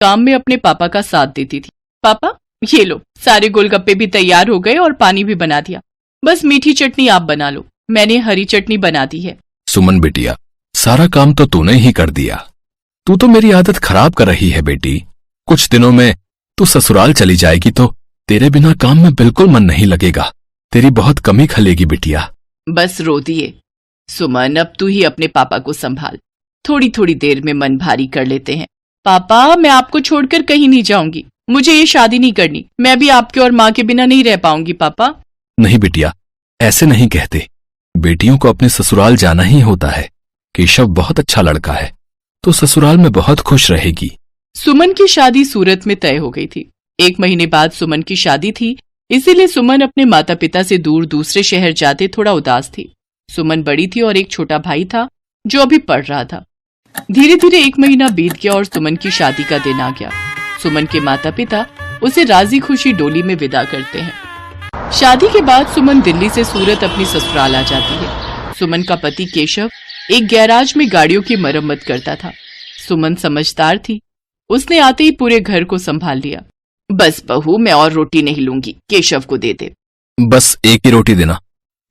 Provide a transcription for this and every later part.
काम में अपने पापा का साथ देती थी। पापा ये लो, सारे गोलगप्पे भी तैयार हो गए और पानी भी बना दिया, बस मीठी चटनी आप बना लो, मैंने हरी चटनी बना दी है। सुमन बिटिया, सारा काम तो तूने ही कर दिया। तू तो मेरी आदत खराब कर रही है बेटी। कुछ दिनों में तू ससुराल चली जाएगी तो तेरे बिना काम में बिल्कुल मन नहीं लगेगा, तेरी बहुत कमी खलेगी बिटिया। बस रो दिए। सुमन अब तू ही अपने पापा को संभाल, थोड़ी थोड़ी देर में मन भारी कर लेते हैं। पापा मैं आपको छोड़कर कहीं नहीं जाऊंगी, मुझे ये शादी नहीं करनी, मैं भी आपके और माँ के बिना नहीं रह पाऊंगी। पापा नहीं बिटिया, ऐसे नहीं कहते, बेटियों को अपने ससुराल जाना ही होता है। केशव बहुत अच्छा लड़का है, तो ससुराल में बहुत खुश रहेगी। सुमन की शादी सूरत में तय हो गई थी। 1 महीने बाद सुमन की शादी थी, इसीलिए सुमन अपने माता पिता से दूर दूसरे शहर जाते थोड़ा उदास थी। सुमन बड़ी थी और एक छोटा भाई था जो अभी पढ़ रहा था। धीरे धीरे 1 महीना बीत गया और सुमन की शादी का दिन आ गया। सुमन के माता पिता उसे राजी खुशी डोली में विदा करते हैं। शादी के बाद सुमन दिल्ली से सूरत अपनी ससुराल आ जाती है। सुमन का पति केशव एक गैराज में गाड़ियों की मरम्मत करता था। सुमन समझदार थी, उसने आते ही पूरे घर को संभाल लिया। बस बहू मैं और रोटी नहीं लूंगी, केशव को दे दे। बस एक ही रोटी देना,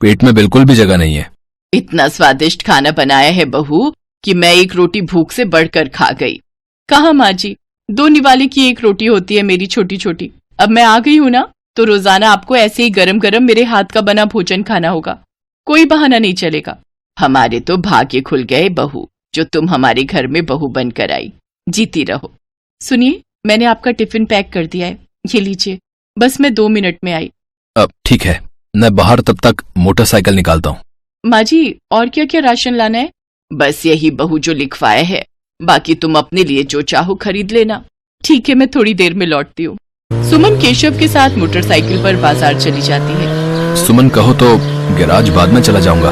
पेट में बिल्कुल भी जगह नहीं है। इतना स्वादिष्ट खाना बनाया है बहू कि मैं एक रोटी भूख से बढ़कर खा गई। कहा माँ जी, 2 निवाले की 1 रोटी होती है मेरी छोटी छोटी। अब मैं आ गई हूँ ना, तो रोजाना आपको ऐसे ही गरम गरम मेरे हाथ का बना भोजन खाना होगा, कोई बहाना नहीं चलेगा। हमारे तो भाग्य खुल गए बहू, जो तुम हमारे घर में बहू बनकर आई। जीती रहो। सुनिए, मैंने आपका टिफिन पैक कर दिया है, ये लीजिए, बस मैं 2 मिनट में आई। अब ठीक है, मैं बाहर तब तक मोटरसाइकिल निकालता हूँ। माँ जी और क्या क्या राशन लाना है? बस यही बहू जो लिखवाया है, बाकी तुम अपने लिए जो चाहो खरीद लेना। ठीक है, मैं थोड़ी देर में लौटती हूँ। सुमन केशव के साथ मोटरसाइकिल पर बाजार चली जाती है। सुमन कहो तो गैराज बाद में चला जाऊंगा,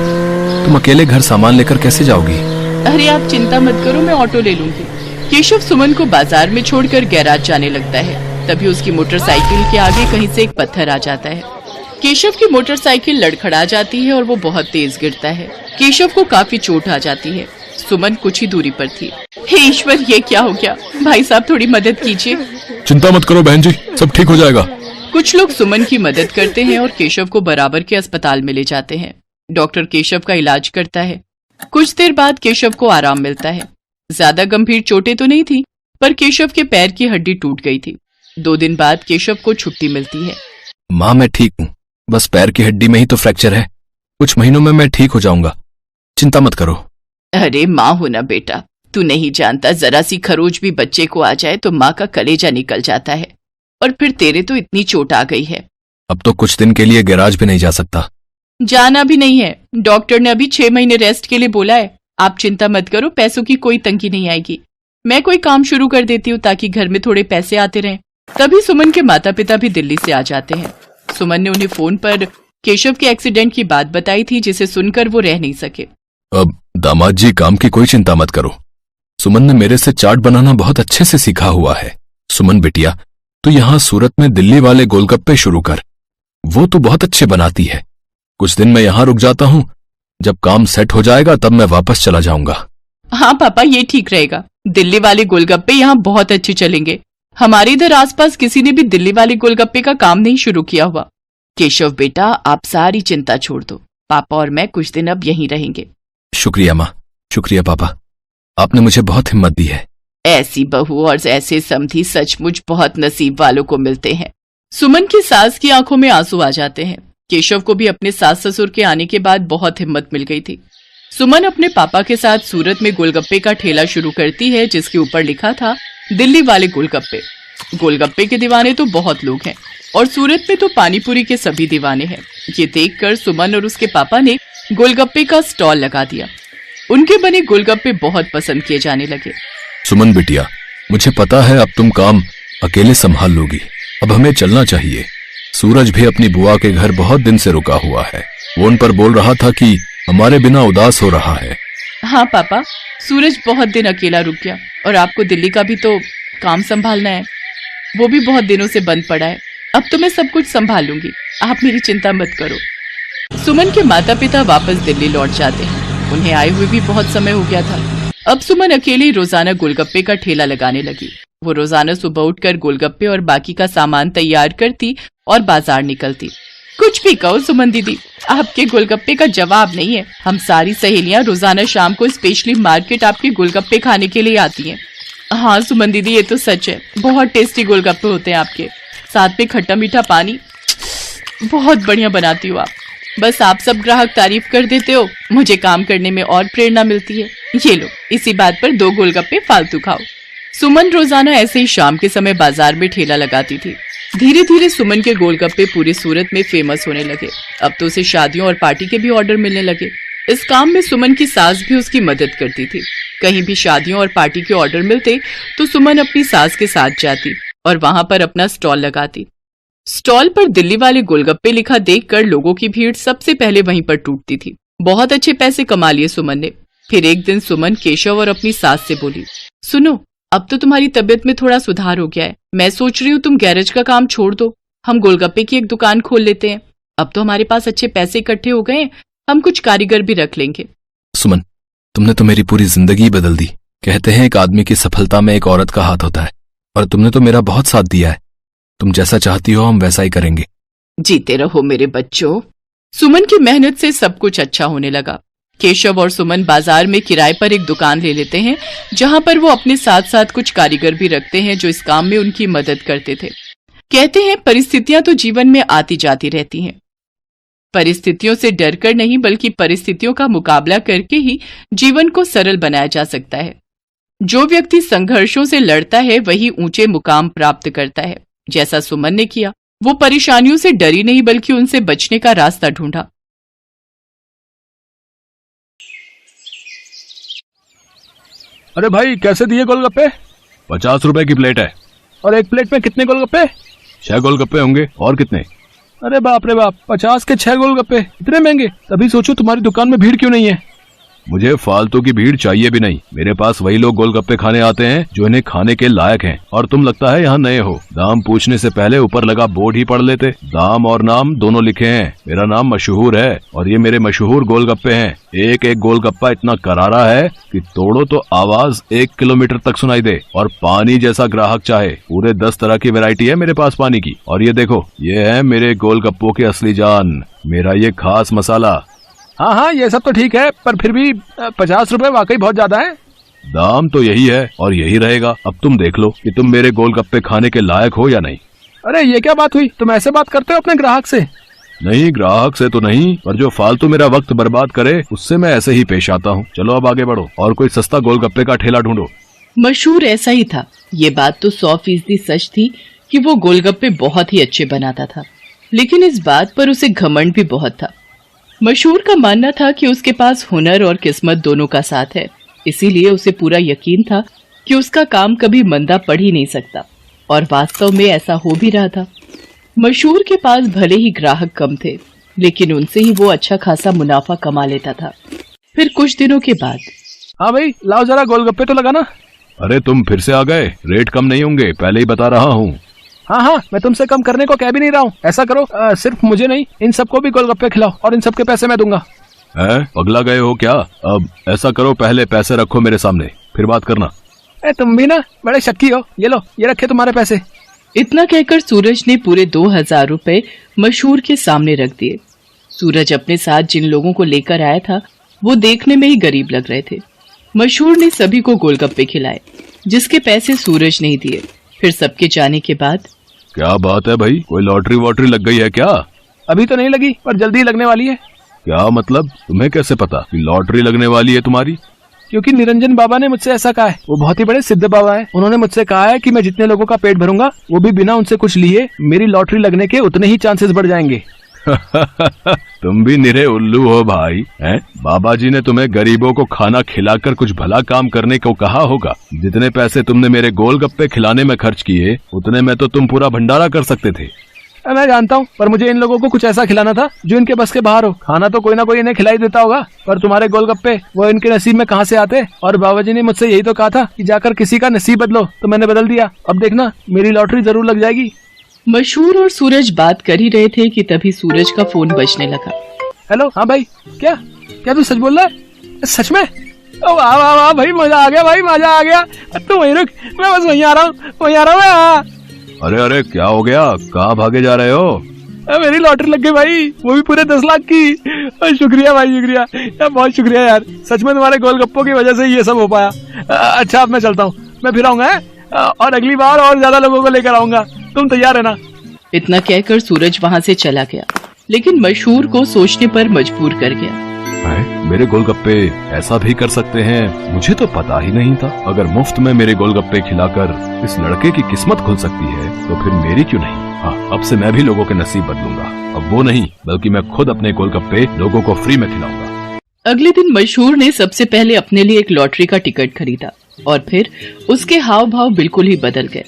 तुम अकेले घर सामान लेकर कैसे जाओगी? अरे आप चिंता मत करो, मैं ऑटो ले लूंगी। केशव सुमन को बाजार में छोड़कर गैराज जाने लगता है। तभी उसकी मोटरसाइकिल के आगे कहीं से एक पत्थर आ जाता है। केशव की मोटरसाइकिल लड़खड़ा जाती है और वो बहुत तेज गिरता है। केशव को काफी चोट आ जाती है। सुमन कुछ ही दूरी पर थी। हे ईश्वर, ये क्या हो गया? भाई साहब थोड़ी मदद कीजिए। चिंता मत करो बहन जी, सब ठीक हो जाएगा। कुछ लोग सुमन की मदद करते हैं और केशव को बराबर के अस्पताल में ले जाते हैं। डॉक्टर केशव का इलाज करता है। कुछ देर बाद केशव को आराम मिलता है। ज्यादा गंभीर चोटें तो नहीं थी, पर केशव के पैर की हड्डी टूट गई थी। 2 दिन बाद केशव को छुट्टी मिलती है। माँ मैं ठीक हूँ, बस पैर की हड्डी में ही तो फ्रैक्चर है, कुछ महीनों में मैं ठीक हो जाऊंगा, चिंता मत करो। अरे माँ हो ना बेटा, तू नहीं जानता, जरा सी खरोच भी बच्चे को आ जाए तो माँ का कलेजा निकल जाता है, और फिर तेरे तो इतनी चोट आ गई है। अब तो कुछ दिन के लिए गैराज भी नहीं जा सकता। जाना भी नहीं है, डॉक्टर ने अभी 6 महीने रेस्ट के लिए बोला है। आप चिंता मत करो, पैसों की कोई तंगी नहीं आएगी। मैं कोई काम शुरू कर देती हूँ ताकि घर में थोड़े पैसे आते रहें। तभी सुमन के माता पिता भी दिल्ली से आ जाते हैं। सुमन ने उन्हें फोन पर केशव के एक्सीडेंट की बात बताई थी, जिसे सुनकर वो रह नहीं सके। अब दामाद जी काम की कोई चिंता मत करो, सुमन ने मेरे से चाट बनाना बहुत अच्छे से सीखा हुआ है। सुमन बिटिया, तू यहाँ सूरत में दिल्ली वाले गोलगप्पे शुरू कर, वो तो बहुत अच्छे बनाती है। कुछ दिन मैं यहाँ रुक जाता हूँ, जब काम सेट हो जाएगा तब मैं वापस चला जाऊंगा। हाँ पापा, ये ठीक रहेगा। दिल्ली वाले गोलगप्पे यहाँ बहुत अच्छे चलेंगे। हमारे इधर आसपास किसी ने भी दिल्ली वाले गोलगप्पे का काम नहीं शुरू किया हुआ। केशव बेटा, आप सारी चिंता छोड़ दो, पापा और मैं कुछ दिन अब यहीं रहेंगे। शुक्रिया माँ, शुक्रिया पापा, आपने मुझे बहुत हिम्मत दी है। ऐसी बहू और ऐसे समधी सचमुच बहुत नसीब वालों को मिलते हैं। सुमन की सास की आंखों में आंसू आ जाते हैं। केशव को भी अपने सास ससुर के आने के बाद बहुत हिम्मत मिल गई थी। सुमन अपने पापा के साथ सूरत में गोलगप्पे का ठेला शुरू करती है, जिसके ऊपर लिखा था दिल्ली वाले गोलगप्पे। गोलगप्पे के दीवाने तो बहुत लोग हैं और सूरत में तो पानीपुरी के सभी दीवाने हैं। ये देखकर सुमन और उसके पापा ने गोलगप्पे का स्टॉल लगा दिया। उनके बने गोलगप्पे बहुत पसंद किए जाने लगे। सुमन बिटिया, मुझे पता है अब तुम काम अकेले संभाल लोगी, अब हमें चलना चाहिए। सूरज भी अपनी बुआ के घर बहुत दिन से रुका हुआ है, वो उन पर बोल रहा था कि हमारे बिना उदास हो रहा है। हाँ पापा, सूरज बहुत दिन अकेला रुक गया और आपको दिल्ली का भी तो काम संभालना है, वो भी बहुत दिनों से बंद पड़ा है। अब तो मैं सब कुछ संभाल लूंगी, आप मेरी चिंता मत करो। सुमन के माता पिता वापस दिल्ली लौट जाते हैं। उन्हें आए हुए भी बहुत समय हो गया था। अब सुमन अकेली रोजाना गोलगप्पे का ठेला लगाने लगी। वो रोजाना सुबह उठकर गोलगप्पे और बाकी का सामान तैयार करती और बाजार निकलती। कुछ भी कहो सुमन दीदी, आपके गोलगप्पे का जवाब नहीं है। हम सारी सहेलियां रोजाना शाम को स्पेशली मार्केट आपके गोलगप्पे खाने के लिए आती हैं। हाँ सुमन दीदी, ये तो सच है, बहुत टेस्टी गोलगप्पे होते हैं आपके, साथ में खट्टा मीठा पानी, बहुत बढ़िया बनाती हो आप। बस आप सब ग्राहक तारीफ कर देते हो, मुझे काम करने में और प्रेरणा मिलती है। ये लो, इसी बात पर 2 गोलगप्पे फालतू खाओ। सुमन रोजाना ऐसे ही शाम के समय बाजार में ठेला लगाती थी। धीरे धीरे सुमन के गोलगप्पे पूरे सूरत में फेमस होने लगे। अब तो उसे शादियों और पार्टी के भी ऑर्डर मिलने लगे। इस काम में सुमन की सास भी उसकी मदद करती थी। कहीं भी शादियों और पार्टी के ऑर्डर मिलते तो सुमन अपनी सास के साथ जाती और वहां पर अपना स्टॉल लगाती। स्टॉल पर दिल्ली वाले गोलगप्पे लिखा देखकर लोगों की भीड़ सबसे पहले वहीं पर टूटती थी। बहुत अच्छे पैसे कमा लिए सुमन ने। फिर एक दिन सुमन केशव और अपनी सास से बोली, सुनो, अब तो तुम्हारी तबीयत में थोड़ा सुधार हो गया है। मैं सोच रही हूँ तुम गैरेज का काम छोड़ दो, हम गोलगप्पे की एक दुकान खोल लेते हैं। अब तो हमारे पास अच्छे पैसे इकट्ठे हो गए हैं, हम कुछ कारीगर भी रख लेंगे। सुमन, तुमने तो मेरी पूरी जिंदगी बदल दी। कहते हैं एक आदमी की सफलता में एक औरत का हाथ होता है, और तुमने तो मेरा बहुत साथ दिया है। तुम जैसा चाहती हो हम वैसा ही करेंगे। जीते रहो मेरे बच्चों। सुमन की मेहनत से सब कुछ अच्छा होने लगा। केशव और सुमन बाजार में किराए पर एक दुकान ले लेते हैं, जहां पर वो अपने साथ साथ कुछ कारीगर भी रखते हैं जो इस काम में उनकी मदद करते थे। कहते हैं परिस्थितियां तो जीवन में आती जाती रहती हैं। परिस्थितियों से डरकर नहीं, बल्कि परिस्थितियों का मुकाबला करके ही जीवन को सरल बनाया जा सकता है। जो व्यक्ति संघर्षों से लड़ता है वही ऊंचे मुकाम प्राप्त करता है। जैसा सुमन ने किया, वो परेशानियों से डरी नहीं बल्कि उनसे बचने का रास्ता ढूंढा। अरे भाई, कैसे दिए गोलगप्पे? 50 रुपए की प्लेट है। और एक प्लेट में कितने गोलगप्पे? 6 गोलगप्पे होंगे। और कितने? अरे बाप रे बाप, 50 के 6 गोलगप्पे, इतने महंगे। तभी सोचो तुम्हारी दुकान में भीड़ क्यों नहीं है। मुझे फालतू की भीड़ चाहिए भी नहीं। मेरे पास वही लोग गोलगप्पे खाने आते हैं जो इन्हें खाने के लायक हैं। और तुम लगता है यहाँ नए हो। दाम पूछने से पहले ऊपर लगा बोर्ड ही पढ़ लेते। दाम और नाम दोनों लिखे हैं। मेरा नाम मशहूर है और ये मेरे मशहूर गोलगप्पे हैं। एक एक गोलगप्पा इतना करारा है कि तोड़ो तो आवाज 1 किलोमीटर तक सुनाई दे। और पानी जैसा ग्राहक चाहे, पूरे 10 तरह की वैरायटी है मेरे पास पानी की। और ये देखो, ये है मेरे गोलगप्पों की असली जान, मेरा ये खास मसाला। हाँ हाँ, ये सब तो ठीक है, पर फिर भी 50 रुपए वाकई बहुत ज्यादा है। दाम तो यही है और यही रहेगा। अब तुम देख लो कि तुम मेरे गोलगप्पे खाने के लायक हो या नहीं। अरे ये क्या बात हुई, तुम ऐसे बात करते हो अपने ग्राहक से? नहीं, ग्राहक से तो नहीं, पर जो फालतू मेरा वक्त बर्बाद करे उससे मैं ऐसे ही पेश आता हूँ। चलो अब आगे बढ़ो और कोई सस्ता गोलगप्पे का ठेला ढूंढो। मशहूर ऐसा ही था। ये बात तो 100% सच थी कि वो गोलगप्पे बहुत ही अच्छे बनाता था, लेकिन इस बात पर उसे घमंड भी बहुत था। मशहूर का मानना था कि उसके पास हुनर और किस्मत दोनों का साथ है, इसीलिए उसे पूरा यकीन था कि उसका काम कभी मंदा पड़ ही नहीं सकता। और वास्तव में ऐसा हो भी रहा था। मशहूर के पास भले ही ग्राहक कम थे, लेकिन उनसे ही वो अच्छा खासा मुनाफा कमा लेता था। फिर कुछ दिनों के बाद, हाँ भाई, लाओ जरा गोलगप्पे तो लगाना। अरे तुम फिर से आ गए। रेट कम नहीं होंगे, पहले ही बता रहा हूँ। हाँ हाँ, मैं तुमसे कम करने को कह भी नहीं रहा हूँ। ऐसा करो, सिर्फ मुझे नहीं, इन सबको भी गोलगप्पे खिलाओ और इन सबके पैसे मैं दूंगा। पगला गए हो क्या? अब ऐसा करो, पहले पैसे रखो मेरे सामने, फिर बात करना। तुम भी ना बड़े शक्की हो। ये लो, ये रखे तुम्हारे पैसे। इतना कहकर सूरज ने पूरे 2000 रुपए मशहूर के सामने रख दिए। सूरज अपने साथ जिन लोगों को लेकर आया था वो देखने में ही गरीब लग रहे थे। मशहूर ने सभी को गोलगप्पे खिलाए, जिसके पैसे सूरज नहीं दिए। फिर सबके जाने के बाद, क्या बात है भाई, कोई लॉटरी वॉटरी लग गई है क्या? अभी तो नहीं लगी, पर जल्दी लगने वाली है। क्या मतलब? तुम्हें कैसे पता कि लॉटरी लगने वाली है तुम्हारी? क्योंकि निरंजन बाबा ने मुझसे ऐसा कहा है। वो बहुत ही बड़े सिद्ध बाबा है। उन्होंने मुझसे कहा है कि मैं जितने लोगों का पेट भरूंगा, वो भी बिना उनसे कुछ लिए, मेरी लॉटरी लगने के उतने ही चांसेस बढ़ जाएंगे। तुम भी निरे उल्लू हो भाई, हैं? बाबा जी ने तुम्हें गरीबों को खाना खिलाकर कुछ भला काम करने को कहा होगा। जितने पैसे तुमने मेरे गोलगप्पे खिलाने में खर्च किए, उतने में तो तुम पूरा भंडारा कर सकते थे। मैं जानता हूँ, पर मुझे इन लोगों को कुछ ऐसा खिलाना था जो इनके बस के बाहर हो। खाना तो कोई ना कोई इन्हें खिलाई देता होगा, पर तुम्हारे गोलगप्पे वो इनके नसीब में कहाँ से आते? और बाबा जी ने मुझसे यही तो कहा था कि जाकर किसी का नसीब बदलो, तो मैंने बदल दिया। अब देखना, मेरी लॉटरी जरूर लग जाएगी। मशहूर और सूरज बात कर ही रहे थे कि तभी सूरज का फोन बजने लगा। हेलो, हाँ भाई, क्या क्या तू सच बोल रहा है? सच में? वाह वाह वाह भाई, मजा आ गया भाई, मजा आ गया। तू वहीं रुक, मैं बस वहीं आ रहा हूँ, वहीं आ रहा हूँ मैं। हाँ। अरे अरे क्या हो गया, कहाँ भागे जा रहे हो? मेरी लॉटरी लग गई भाई, वो भी पूरे 10 लाख की। शुक्रिया भाई, शुक्रिया यार, बहुत शुक्रिया यार, सच में तुम्हारे गोलगप्पों की वजह से ये सब हो पाया। अच्छा अब मैं चलता हूँ, मैं फिर आऊंगा और अगली बार और ज्यादा लोगों को लेकर आऊंगा, तुम तैयार है ना? इतना कहकर सूरज वहां से चला गया, लेकिन मशहूर को सोचने पर मजबूर कर गया। मेरे गोलगप्पे ऐसा भी कर सकते हैं, मुझे तो पता ही नहीं था। अगर मुफ्त में मेरे गोलगप्पे खिलाकर इस लड़के की किस्मत खुल सकती है तो फिर मेरी क्यों नहीं? हाँ, अब से मैं भी लोगों के नसीब बदलूंगा। अब वो नहीं, बल्कि मैं खुद अपने गोलगप्पे लोगों को फ्री में खिलाऊंगा। अगले दिन मशहूर ने सबसे पहले अपने लिए एक लॉटरी का टिकट खरीदा और फिर उसके हाव भाव बिल्कुल ही बदल गए।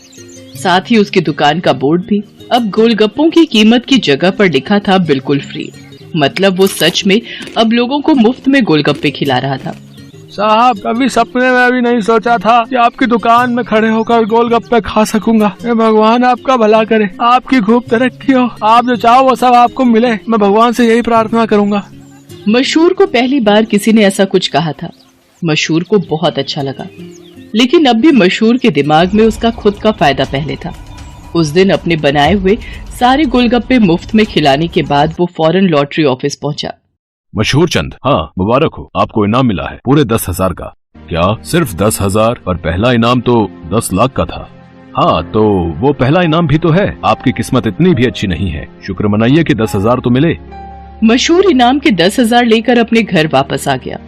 साथ ही उसकी दुकान का बोर्ड भी अब गोलगप्पों की कीमत की जगह पर लिखा था बिल्कुल फ्री। मतलब वो सच में अब लोगों को मुफ्त में गोलगप्पे खिला रहा था। साहब, कभी सपने में भी नहीं सोचा था कि आपकी दुकान में खड़े होकर गोलगप्पे खा सकूंगा। भगवान आपका भला करे, आपकी खूब तरक्की हो, आप जो चाहो वो सब आपको मिले, मैं भगवान से यही प्रार्थना करूंगा। मशहूर को पहली बार किसी ने ऐसा कुछ कहा था। मशहूर को बहुत अच्छा लगा, लेकिन अब भी मशहूर के दिमाग में उसका खुद का फायदा पहले था। उस दिन अपने बनाए हुए सारे गोलगप्पे मुफ्त में खिलाने के बाद वो फौरन लॉटरी ऑफिस पहुंचा। मशहूर चंद, हाँ मुबारक हो, आपको इनाम मिला है पूरे 10,000 का। क्या सिर्फ 10,000? और पहला इनाम तो 10 लाख का था। हाँ तो वो पहला इनाम भी तो है, आपकी किस्मत इतनी भी अच्छी नहीं है, शुक्र मनाइए कि 10,000 तो मिले। मशहूर इनाम के 10,000 लेकर अपने घर वापस आ गया।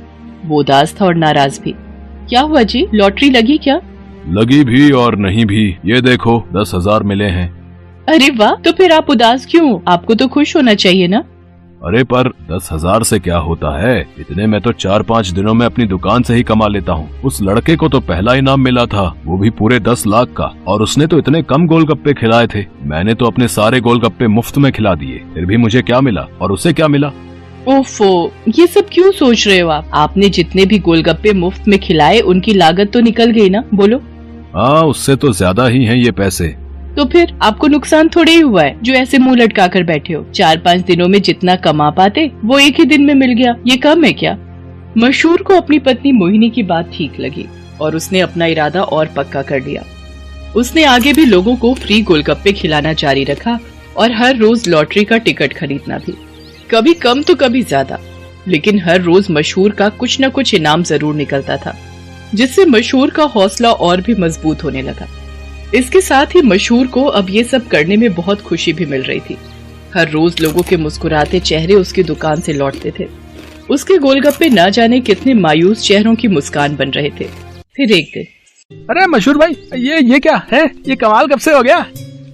वो उदास था और नाराज भी। क्या हुआ जी, लॉटरी लगी क्या? लगी भी और नहीं भी, ये देखो 10,000 मिले हैं। अरे वाह, तो फिर आप उदास क्यों? आपको तो खुश होना चाहिए ना। अरे पर 10,000 से क्या होता है, इतने में तो 4-5 दिनों में अपनी दुकान से ही कमा लेता हूँ। उस लड़के को तो पहला इनाम मिला था, वो भी पूरे 10 लाख का, और उसने तो इतने कम गोलगप्पे खिलाए थे। मैंने तो अपने सारे गोलगप्पे मुफ्त में खिला दिए, फिर भी मुझे क्या मिला और उसे क्या मिला? ओफो, ये सब क्यों सोच रहे हो आप? आपने जितने भी गोलगप्पे मुफ्त में खिलाए उनकी लागत तो निकल गई ना, बोलो। हाँ, उससे तो ज्यादा ही हैं ये पैसे। तो फिर आपको नुकसान थोड़े ही हुआ है जो ऐसे मुंह लटका कर बैठे हो। 4-5 दिनों में जितना कमा पाते वो एक ही दिन में मिल गया, ये कम है क्या? मशहूर को अपनी पत्नी मोहिनी की बात ठीक लगी और उसने अपना इरादा और पक्का कर लिया। उसने आगे भी लोगों को फ्री गोलगप्पे खिलाना जारी रखा और हर रोज लॉटरी का टिकट खरीदना भी, कभी कम तो कभी ज्यादा, लेकिन हर रोज मशहूर का कुछ न कुछ इनाम जरूर निकलता था, जिससे मशहूर का हौसला और भी मजबूत होने लगा। इसके साथ ही मशहूर को अब ये सब करने में बहुत खुशी भी मिल रही थी। हर रोज लोगों के मुस्कुराते चेहरे उसकी दुकान से लौटते थे। उसके गोलगप्पे न जाने कितने मायूस चेहरों की मुस्कान बन रहे थे। फिर एक दिन, अरे मशहूर भाई, ये क्या है? ये कमाल कब से हो गया?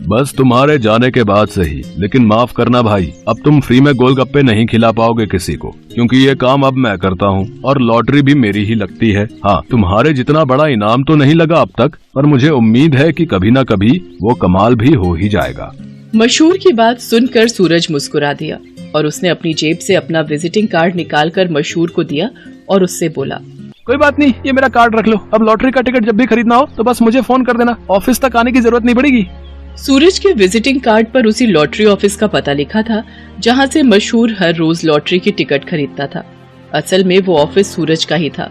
बस तुम्हारे जाने के बाद से ही। लेकिन माफ करना भाई, अब तुम फ्री में गोलगप्पे नहीं खिला पाओगे किसी को, क्योंकि ये काम अब मैं करता हूँ और लॉटरी भी मेरी ही लगती है। हाँ, तुम्हारे जितना बड़ा इनाम तो नहीं लगा अब तक, पर मुझे उम्मीद है कि कभी न कभी वो कमाल भी हो ही जाएगा। मशहूर की बात सुनकर सूरज मुस्कुरा दिया और उसने अपनी जेब से अपना विजिटिंग कार्ड निकालकर मशहूर को दिया और उससे बोला, कोई बात नहीं, ये मेरा कार्ड रख लो। अब लॉटरी का टिकट जब भी खरीदना हो तो बस मुझे फोन कर देना, ऑफिस तक आने की जरूरत नहीं पड़ेगी। सूरज के विजिटिंग कार्ड पर उसी लॉटरी ऑफिस का पता लिखा था जहां से मशहूर हर रोज लॉटरी की टिकट खरीदता था। असल में वो ऑफिस सूरज का ही था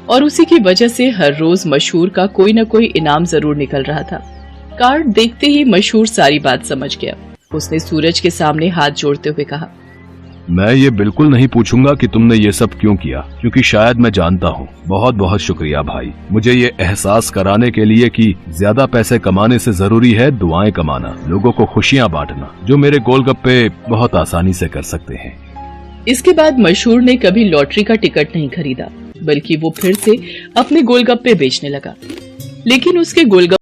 और उसी की वजह से हर रोज मशहूर का कोई न कोई इनाम जरूर निकल रहा था। कार्ड देखते ही मशहूर सारी बात समझ गया। उसने सूरज के सामने हाथ जोड़ते हुए कहा, मैं ये बिल्कुल नहीं पूछूंगा कि तुमने ये सब क्यों किया, क्योंकि शायद मैं जानता हूँ। बहुत बहुत शुक्रिया भाई, मुझे ये एहसास कराने के लिए कि ज्यादा पैसे कमाने से जरूरी है दुआएं कमाना, लोगों को खुशियाँ बांटना, जो मेरे गोलगप्पे बहुत आसानी से कर सकते हैं। इसके बाद मशहूर ने कभी लॉटरी का टिकट नहीं खरीदा, बल्कि वो फिर से अपने गोलगप्पे बेचने लगा। लेकिन उसके गोलगप्पे